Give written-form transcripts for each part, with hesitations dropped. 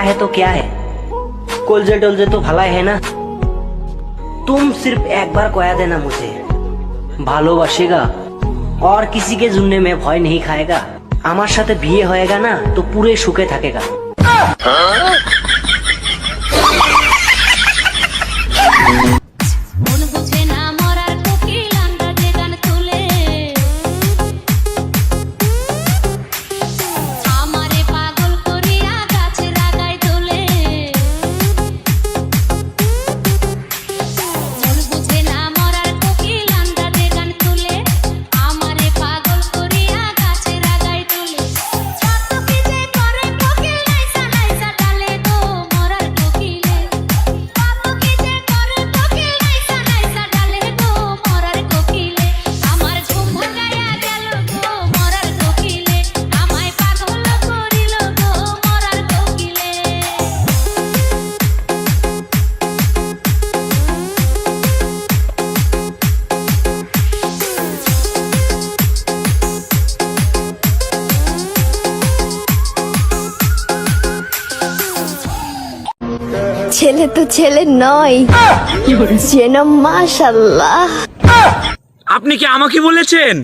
है तो क्या है, कोलजे डोलजे तो भलाई है ना। तुम सिर्फ एक बार कह देना मुझे, ভালোবাসেগা और किसी के जुन्ने में भय नहीं खाएगा। আমার সাথে বিয়ে হয়েগা না তো পুরে সুখে থাকেগা। ছেলে তো ছেলে নয়, যেন মাশাআল্লাহ। আপনি কি আমাকে বলেছেন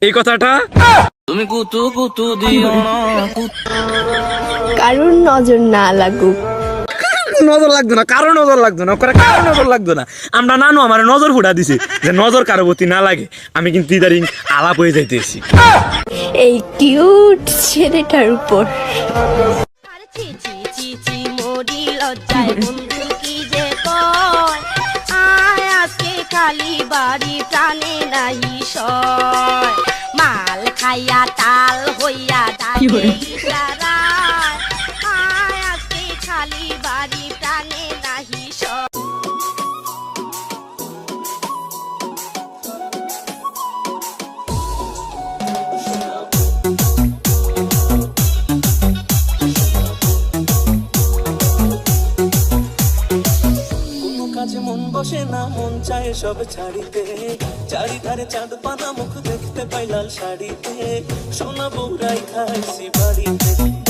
এই কথাটা? তুমি কুতু কুতু দিও না, কারোর নজর না লাগুক। নজর লাগতো না, কারো নজর লাগতো না, কারো নজর লাগতো না। আমরা নানু আমার নজর ফুটা দিছে যে নজর কারো প্রতি না লাগে। আমি কিন্তু ইদারিং আলাপ হয়ে যাইতেছি এই কিউট ছেলেটার উপর। খালি বাড়ি প্রাণে নাহি সয়, মাল খাইয়া তাল হইয়া আজকে খালি বাড়ি প্রাণে নাহি সয়। কাজে মন বসে না, মন চায় সব ছাড়িতে, চারিধারে চাঁদ পানা মুখ দেখতে পাই লাল শাড়িতে, সোনা বউরাই খাইছি বাড়িতে।